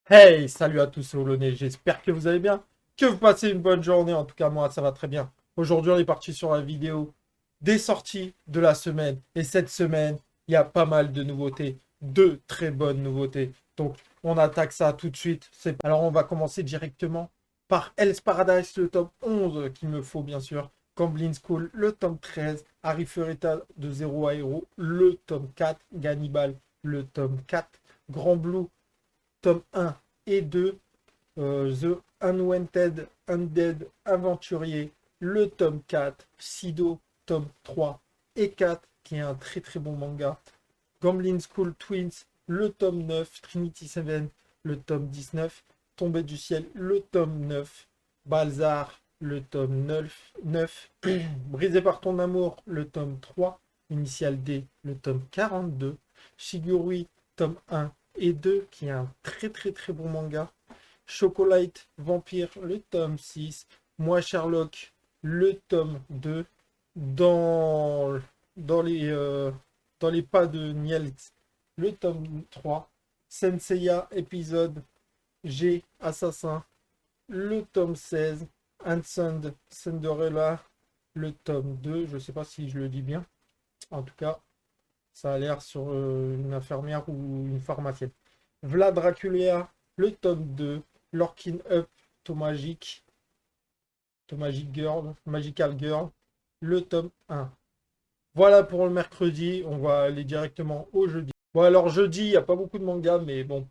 Hey, salut à tous, c'est Olonais, j'espère que vous allez bien, que vous passez une bonne journée, en tout cas moi ça va très bien. Aujourd'hui on est parti sur la vidéo des sorties de la semaine, et cette semaine il y a pas mal de nouveautés, de très bonnes nouveautés. Donc on attaque ça tout de suite. Alors on va commencer directement par Hell's Paradise, le tome 11 qu'il me faut bien sûr, Camblin School, le tome 13, Harry Fureta de 0 à Hero, le tome 4, Gannibal, le tome 4, Grand Blue, tome 1 et 2, The Unwanted Undead Aventurier, le tome 4, Sido, tome 3 et 4, qui est un très très bon manga, Gamblin School Twins, le tome 9, Trinity Seven, le tome 19, Tombé du ciel, le tome 9, Balzar, le tome 9, Brisé par ton amour, le tome 3, Initial D, le tome 42, Shigurui, tome 1 et 2, qui est un très très très bon manga, Chocolate Vampire, le tome 6, Moi Sherlock, le tome 2, dans, dans les, euh, dans les pas de Niels, le tome 3, Senseiya épisode G Assassin, le tome 16, Ansund Cinderella, le tome 2, je sais pas si je le dis bien, en tout cas, ça a l'air sur une infirmière ou une pharmacienne. Vlad Dracula, le tome 2, Lorkin Up, Tomagic, Tomagic Girl, Magical Girl, le tome 1. Voilà pour le mercredi, on va aller directement au jeudi. Bon alors jeudi, il n'y a pas beaucoup de mangas, mais bon,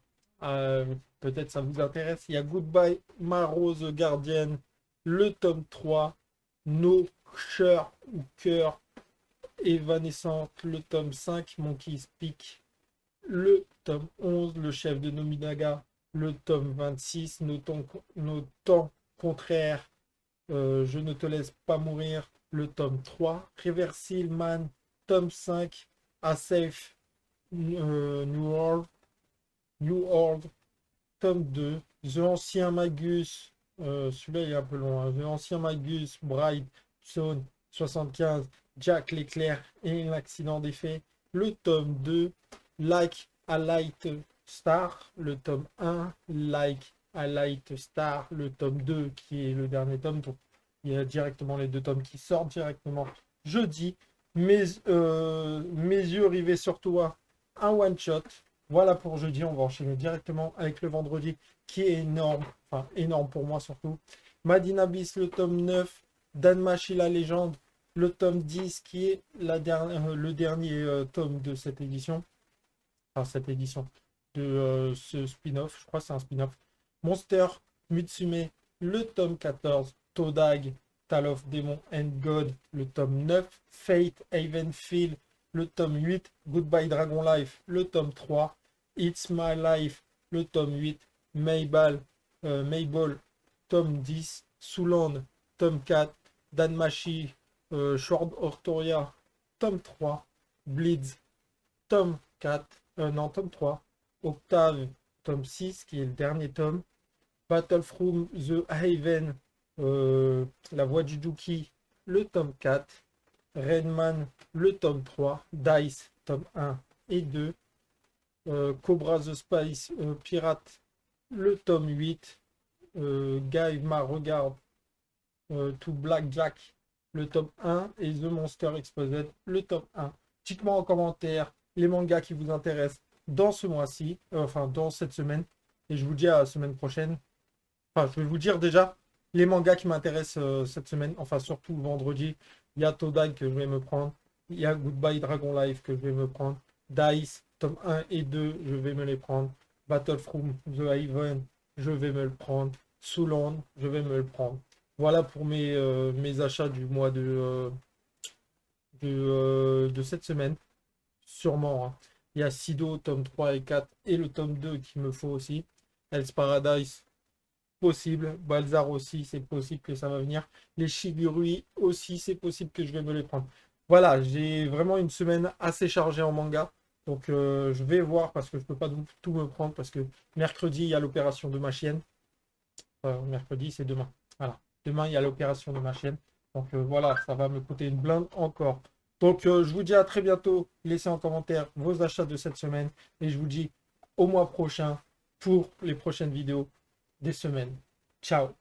euh, peut-être ça vous intéresse. Il y a Goodbye, Ma Rose Gardienne, le tome 3, No Cœur ou Cœur Évanescente, le tome 5, Monkey's Peak, le tome 11, Le chef de Nominaga, le tome 26, Nos temps contraires, Je ne te laisse pas mourir, le tome 3, Reversil Man, tome 5, A Safe New World, New World, tome 2, The Ancien Magus, celui-là il est un peu long, hein. The Ancien Magus, Bride, Zone 75, Jack l'éclair et l'accident des faits, le tome 2, Like a Light Star, le tome 1, Like a Light Star, le tome 2 qui est le dernier tome, donc il y a directement les deux tomes qui sortent directement jeudi. Mes yeux rivés sur toi, un one shot. Voilà pour jeudi, on va enchaîner directement avec le vendredi qui est énorme, enfin énorme pour moi surtout. Madina Bis, le tome 9, Danmachi la légende, le tome 10 qui est le dernier tome de cette édition, enfin cette édition de ce spin-off, je crois que c'est un spin-off. Monster Mutsume, le tome 14, Todag, Tale of Demon and God, le tome 9, Fate Havenfield, le tome 8, Goodbye Dragon Life, le tome 3, It's My Life, le tome 8, Mabel, tome 10, Souland, tome 4, Danmachi, Short Ortoria, tome 3, Bleeds, tome 4, non, tome 3, Octave, tome 6, qui est le dernier tome, Battle from the Haven, La Voix du Juki, le tome 4, Redman, le tome 3, Dice, tome 1 et 2, Cobra the Spice Pirate, le tome 8, Guy Ma Regarde, To Blackjack, le tome 1 et The Monster Exposed, le tome 1. Dites-moi en commentaire les mangas qui vous intéressent dans ce mois-ci, enfin dans cette semaine, et je vous dis à la semaine prochaine. Enfin, je vais vous dire déjà les mangas qui m'intéressent cette semaine, enfin surtout vendredi. Il y a Todag que je vais me prendre, il y a Goodbye Dragon Life que je vais me prendre, Dice, tome 1 et 2, je vais me les prendre, Battle from the Haven, je vais me le prendre, Soulon, je vais me le prendre. Voilà pour mes achats du mois de cette semaine, sûrement, hein. Il y a Sido, tome 3 et 4, et le tome 2 qu'il me faut aussi. Hell's Paradise, possible. Balzar aussi, c'est possible que ça va venir. Les Shigurui aussi, c'est possible que je vais me les prendre. Voilà, j'ai vraiment une semaine assez chargée en manga. Donc je vais voir parce que je peux pas tout me prendre parce que mercredi, il y a l'opération de ma chienne. Mercredi, c'est demain. Voilà. Demain, il y a l'opération de ma chienne. Donc voilà, ça va me coûter une blinde encore. Donc je vous dis à très bientôt. Laissez en commentaire vos achats de cette semaine. Et je vous dis au mois prochain. pour les prochaines vidéos des semaines. Ciao!